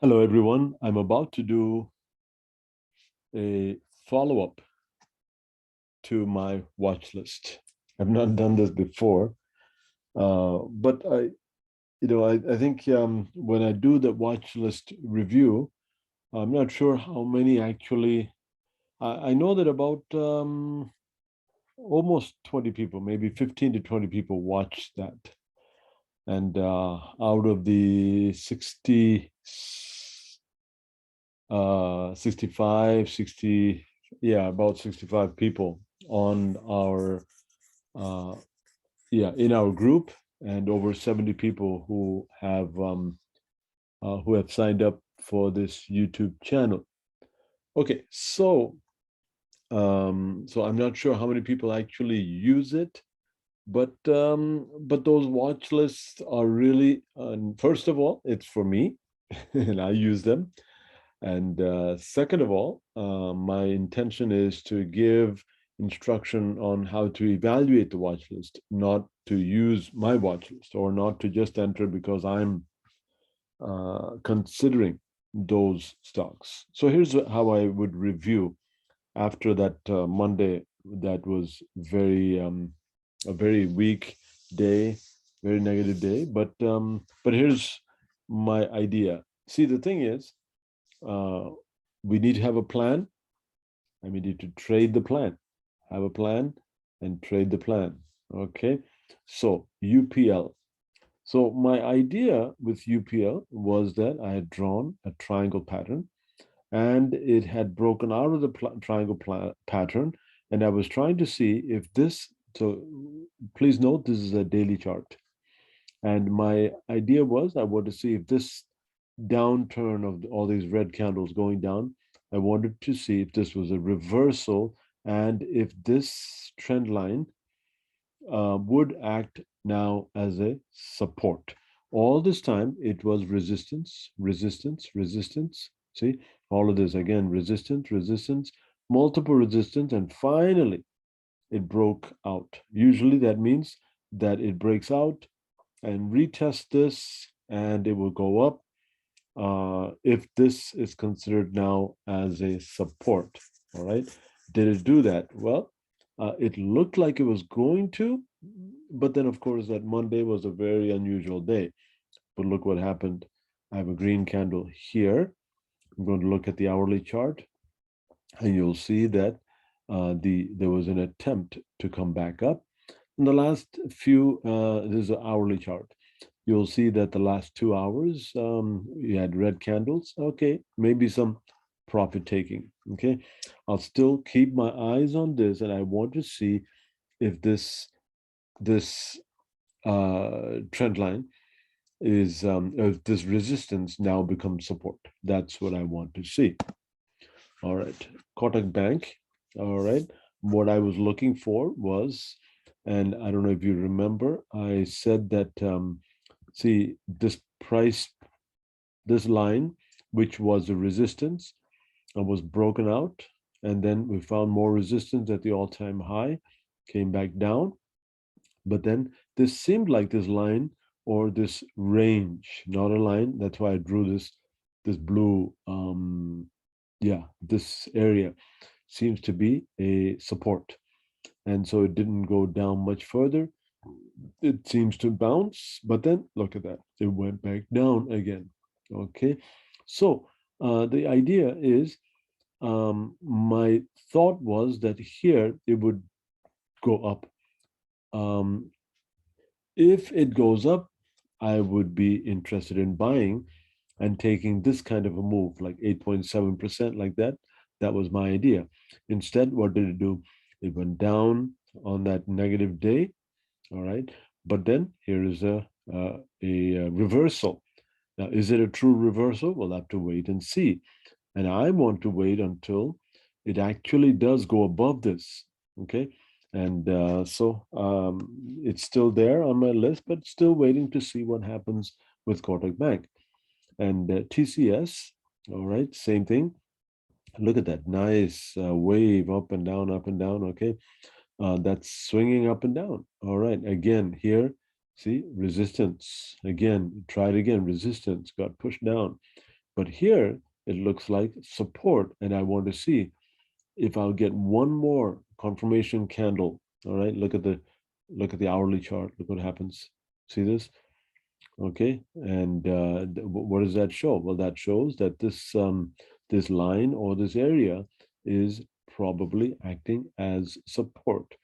Hello, everyone. I'm about to do a follow-up to my watch list. I've not done this before, but I think when I do the watch list review, I'm not sure how many actually. I know that about almost 20 people, maybe 15 to 20 people watched that, and out of the 65, 60, yeah, about 65 people on our, uh, in our group, and over 70 people who have signed up for this YouTube channel. Okay, so I'm not sure how many people actually use it, but those watch lists are really, first of all, it's for me, and I use them. And second of all, my intention is to give instruction on how to evaluate the watch list, not to use my watch list or not to just enter because I'm considering those stocks. So here's how I would review after that Monday. That was a very weak day, very negative day. But here's my idea. See, the thing is, uh, we need to have a plan, and we need to trade the plan. Have a plan and trade the plan. Okay. So UPL. So my idea with UPL was that I had drawn a triangle pattern, and it had broken out of the triangle pattern, and I was trying to see if this. So please note this is a daily chart, and my idea was I wanted to see if this downturn of all these red candles going down, I wanted to see if this was a reversal and if this trend line would act now as a support. All this time it was resistance, resistance, resistance. See, all of this again, resistance, resistance, multiple resistance, and finally it broke out. Usually that means that it breaks out and retest this and it will go up if this is considered now as a support. All right. Did it do that? Well, it looked like it was going to, but then, of course, that Monday was a very unusual day. But look what happened. I have a green candle here. I'm going to look at the hourly chart, and you'll see that there was an attempt to come back up. In the last few, this is an hourly chart. You'll see that the last 2 hours, you had red candles. Okay, maybe some profit taking. Okay, I'll still keep my eyes on this, and I want to see if this trend line is if this resistance now becomes support. That's what I want to see. All right, Kotak Bank. All right, what I was looking for was, and I don't know if you remember, I said that see this price, this line, which was a resistance, was broken out, and then we found more resistance at the all-time high, came back down, but then this seemed like this line or this range, not a line. That's why I drew this blue. Yeah, this area seems to be a support, and so it didn't go down much further. It seems to bounce, but then look at that, it went back down again. Okay, so the idea is, my thought was that here it would go up. um, if it goes up, I would be interested in buying and taking this kind of a move, like 8.7%, like that. That was my idea. Instead, what did it do? It went down on that negative day. All right, but then here is a reversal. Now, is it a true reversal? We'll have to wait and see. And I want to wait until it actually does go above this. Okay, and it's still there on my list, but still waiting to see what happens with Kotak Bank and TCS. All right, same thing. Look at that nice wave up and down, up and down. Okay, that's swinging up and down. All right, again here, see resistance. Again, try it again. Resistance got pushed down. But here it looks like support, and I want to see if I'll get one more confirmation candle. All right, look at the hourly chart. Look what happens. See this? Okay, and what does that show? Well, that shows that this line or this area is probably acting as support.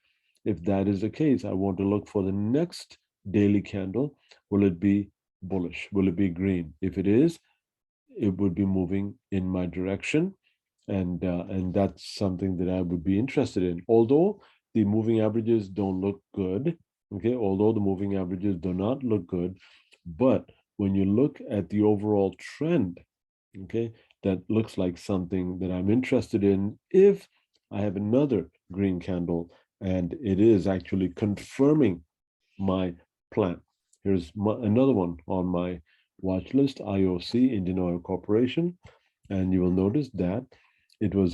If that is the case, I want to look for the next daily candle. Will it be bullish? Will it be green? If it is, it would be moving in my direction, and that's something that I would be interested in. Although the moving averages don't look good, okay, although the moving averages do not look good, but when you look at the overall trend, okay, that looks like something that I'm interested in if I have another green candle and it is actually confirming my plan. Here's another one on my watch list, IOC, Indian Oil Corporation. And you will notice that it was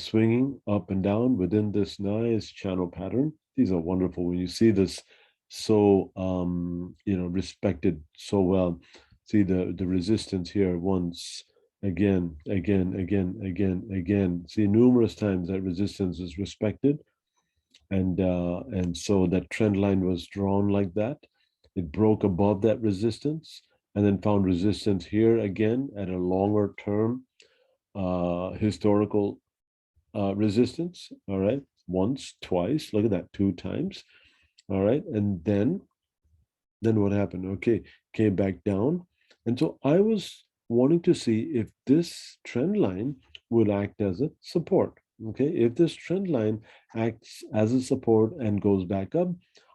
swinging up and down within this nice channel pattern. These are wonderful when you see this so, respected so well. See the resistance here once, again, again, again, again, again. See, numerous times that resistance is respected, and so that trend line was drawn like that. It broke above that resistance and then found resistance here again at a longer term historical resistance. All right, once, twice. Look at that, two times. All right, and then what happened? Okay, came back down, and so I was wanting to see if this trend line would act as a support. Okay, if this trend line acts as a support and goes back up,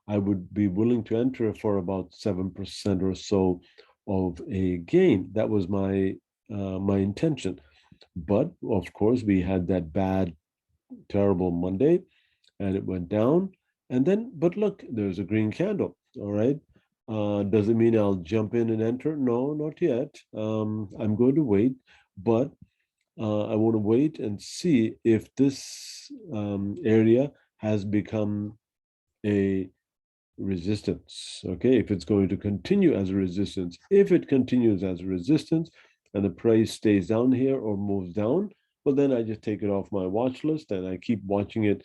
I would be willing to enter for about 7% or so of a gain. That was my intention. But of course, we had that bad, terrible Monday, and it went down. And then, but look, there's a green candle. All right. Does it mean I'll jump in and enter? No, not yet. I'm going to wait, but I want to wait and see if this area has become a resistance. Okay, if it's going to continue as a resistance. If it continues as a resistance and the price stays down here or moves down, well, then I just take it off my watch list and I keep watching it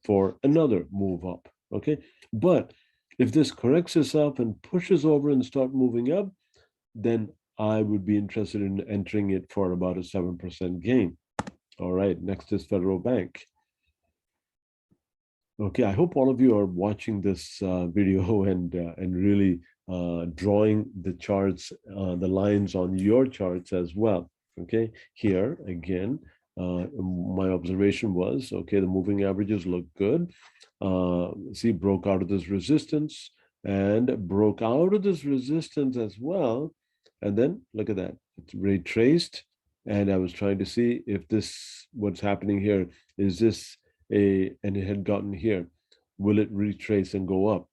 for another move up. Okay, but if this corrects itself and pushes over and start moving up, then I would be interested in entering it for about a 7% gain. All right, next is Federal Bank. Okay, I hope all of you are watching this video and really drawing the charts, the lines on your charts as well. Okay, here again, my observation was, okay, the moving averages look good. See, broke out of this resistance and broke out of this resistance as well. And then look at that, it's retraced. And I was trying to see if this, what's happening here, is this and it had gotten here. Will it retrace and go up?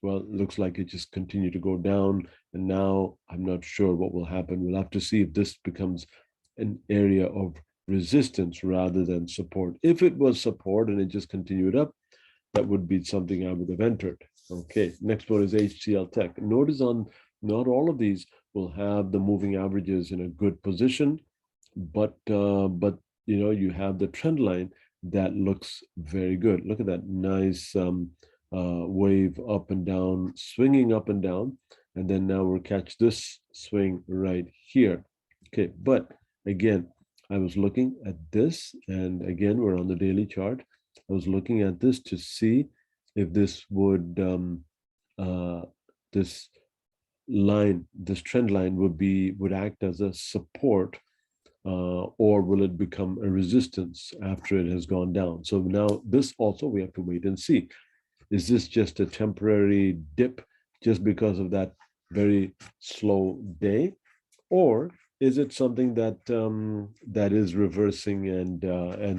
Well, it looks like it just continued to go down. And now I'm not sure what will happen. We'll have to see if this becomes an area of resistance rather than support. If it was support and it just continued up, that would be something I would have entered. Okay, next one is HCL Tech. Notice on not all of these will have the moving averages in a good position, but you have the trend line that looks very good. Look at that nice wave up and down, swinging up and down. And then now we'll catch this swing right here. Okay, but again, I was looking at this, and again, we're on the daily chart. I was looking at this to see if this would, this line, this trend line would act as a support, or will it become a resistance after it has gone down? So now this also we have to wait and see. Is this just a temporary dip just because of that very slow day, or is it something that that is reversing and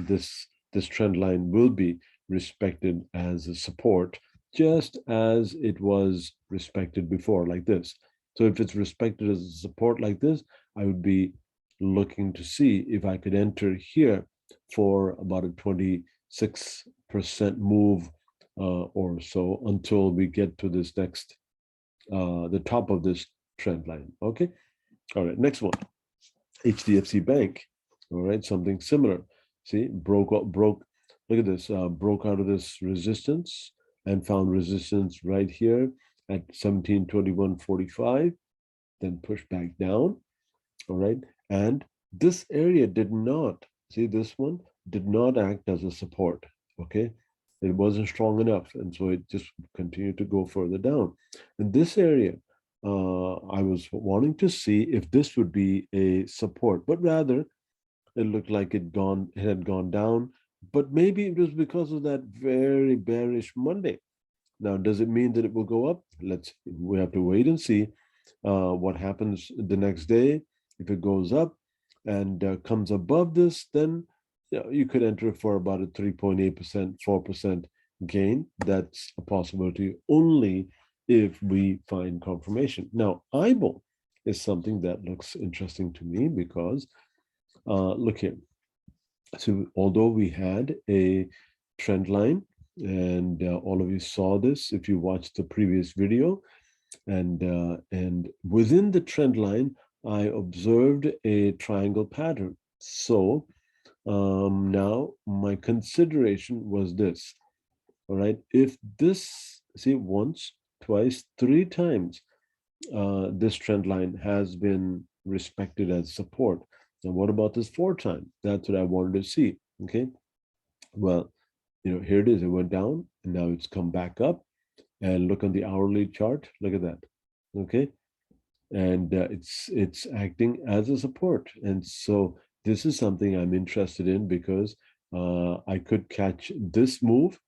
this trend line will be respected as a support, just as it was respected before, like this? So if it's respected as a support like this, I would be looking to see if I could enter here for about a 26% move or so until we get to this next, the top of this trend line. Okay. All right. Next one. HDFC Bank, all right, something similar. See, broke, look at this, broke out of this resistance and found resistance right here at 1721.45, then pushed back down, all right? And this area did not, see this one, did not act as a support, okay? It wasn't strong enough, and so it just continued to go further down. In this area, I was wanting to see if this would be a support, but rather it looked like it had gone down, but maybe it was because of that very bearish Monday. Now, does it mean that it will go up? We have to wait and see what happens the next day. If it goes up and comes above this, then you could enter for about a 3.8%, 4% gain. That's a possibility only if we find confirmation. Now, IBO is something that looks interesting to me because look here. So although we had a trend line, and all of you saw this if you watched the previous video, and within the trend line, I observed a triangle pattern. So now my consideration was this, all right, if this, see, once, twice, three times, this trend line has been respected as support. And what about this fourth time? That's what I wanted to see, okay? Well, here it is, it went down, and now it's come back up, and look on the hourly chart, look at that, okay? And it's acting as a support. And so this is something I'm interested in because I could catch this move,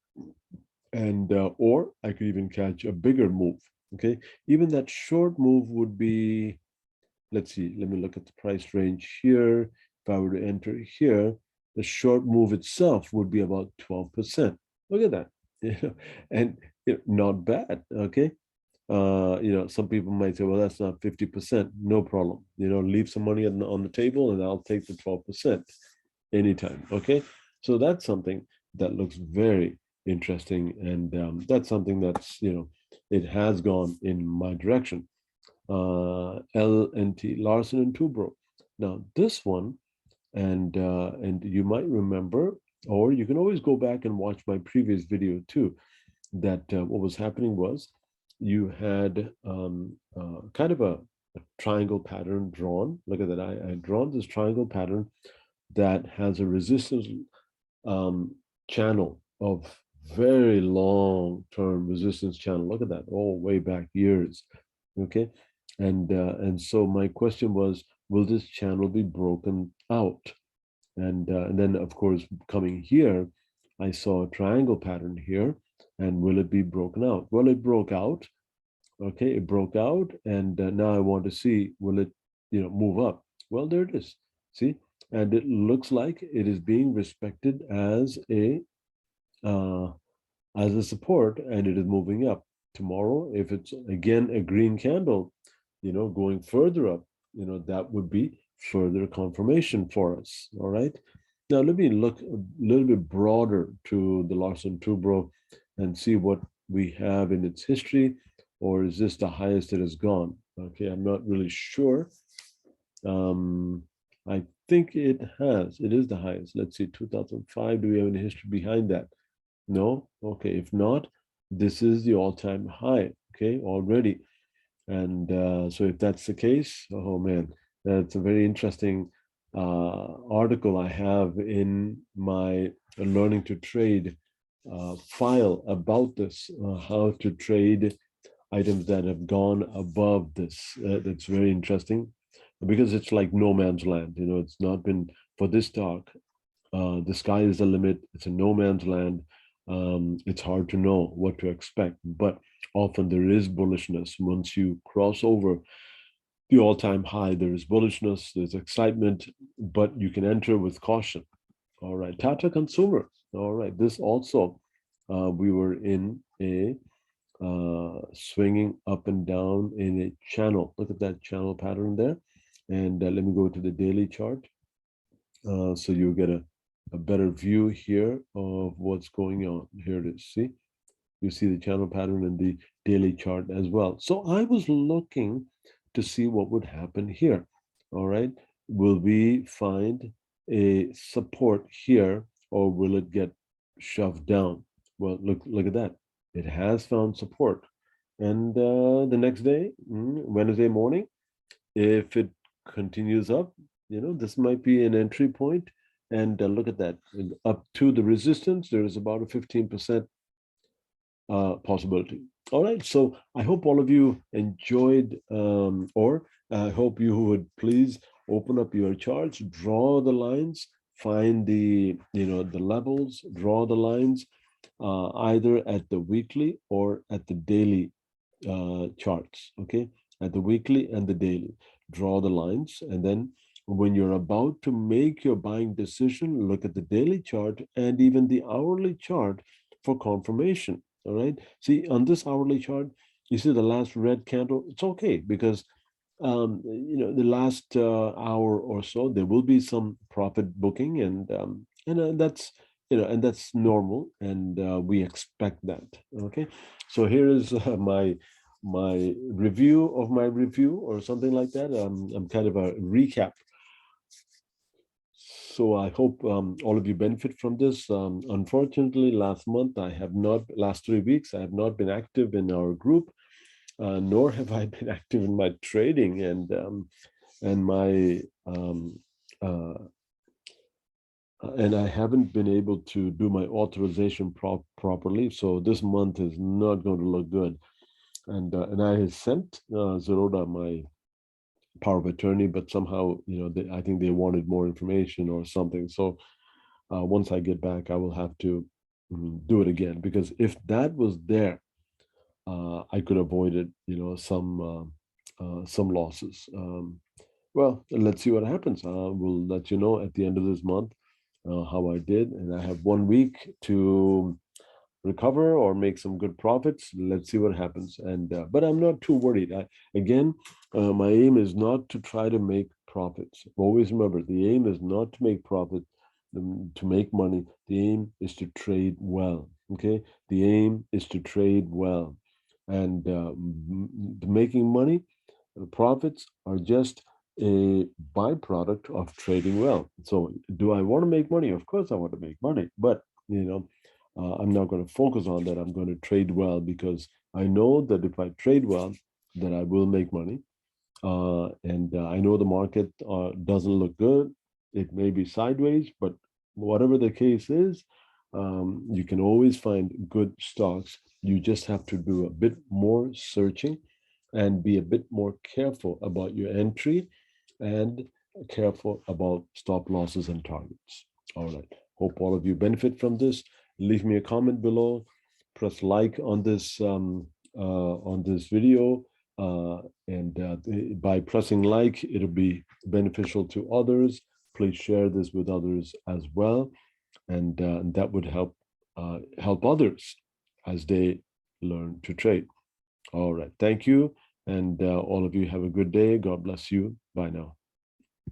and or I could even catch a bigger move, okay? Even that short move would be, let's see, let me look at the price range here. If I were to enter here, the short move itself would be about 12%. Look at that, and not bad, okay? Some people might say, well, that's not 50%. No problem. Leave some money on the table and I'll take the 12% anytime, okay? So that's something that looks very interesting, and that's something that's, it has gone in my direction. L&T, Larson and Toubro. Now this one, and you might remember, or you can always go back and watch my previous video too, that what was happening was you had kind of a triangle pattern drawn. Look at that. I had drawn this triangle pattern that has a resistance channel of very long-term resistance channel. Look at that, all way back years. Okay, and so my question was, will this channel be broken out? And then, of course, coming here, I saw a triangle pattern here, and will it be broken out? Well, it broke out. Okay, it broke out, and now I want to see, will it, move up? Well, there it is. See, and it looks like it is being respected uh, as a support, and it is moving up. Tomorrow, if it's again a green candle, going further up, that would be further confirmation for us. All right. Now let me look a little bit broader to the Larson Toubro and see what we have in its history, or is this the highest it has gone? Okay, I'm not really sure. I think it is the highest. Let's see, 2005. Do we have any history behind that? No? Okay, if not, this is the all-time high, okay, already. And so if that's the case, oh man, that's a very interesting article I have in my Learning to Trade file about this, how to trade items that have gone above this. That's very interesting because it's like no man's land. It's not been, for this stock, the sky is the limit. It's a no man's land. It's hard to know what to expect, but often there is bullishness. Once you cross over the all-time high, there is bullishness, there's excitement, but you can enter with caution. All right, Tata Consumer. All right, this also, we were in a swinging up and down in a channel. Look at that channel pattern there. And let me go to the daily chart. So you get a better view here of what's going on. Here it is. See, you see the channel pattern in the daily chart as well. So I was looking to see what would happen here. All right. will we find a support here, or will it get shoved down? Well, look at that. It has found support. And the next day, Wednesday morning, if it continues up, this might be an entry point. And look at that. And up to the resistance, there is about a 15% possibility. All right. So I hope all of you enjoyed, or I hope you would please open up your charts, draw the lines, find the levels, draw the lines, either at the weekly or at the daily charts. Okay, at the weekly and the daily, draw the lines, and then when you're about to make your buying decision, look at the daily chart and even the hourly chart for confirmation. All right. See, on this hourly chart, you see the last red candle. It's okay because the last hour or so, there will be some profit booking, and that's and that's normal, and we expect that. Okay, so here is my review of my review, or something like that. I'm kind of a recap. So I hope all of you benefit from this. Unfortunately, last 3 weeks, I have not been active in our group, nor have I been active in my trading and my and I haven't been able to do my authorization properly. So this month is not going to look good. And I sent Zeroda my power of attorney, but somehow I think they wanted more information or something. So once I get back, I will have to do it again, because if that was there, I could avoid it, some losses. Well, let's see what happens. We'll let you know at the end of this month how I did, and I have 1 week to recover or make some good profits. Let's see what happens. And but I'm not too worried. My aim is not to try to make profits. Always remember, the aim is not to make profit, to make money. The aim is to trade well. Okay, the aim is to trade well, and making money, profits are just a byproduct of trading well. So, do I want to make money? Of course, I want to make money, but I'm not going to focus on that. I'm going to trade well, because I know that if I trade well, then I will make money. And I know the market doesn't look good. It may be sideways, but whatever the case is, you can always find good stocks. You just have to do a bit more searching and be a bit more careful about your entry and careful about stop losses and targets. All right. Hope all of you benefit from this. Leave me a comment below. Press like on this video, and by pressing like, it'll be beneficial to others. Please share this with others as well, and that would help others as they learn to trade. All right. Thank you. And all of you have a good day. God bless you. Bye now.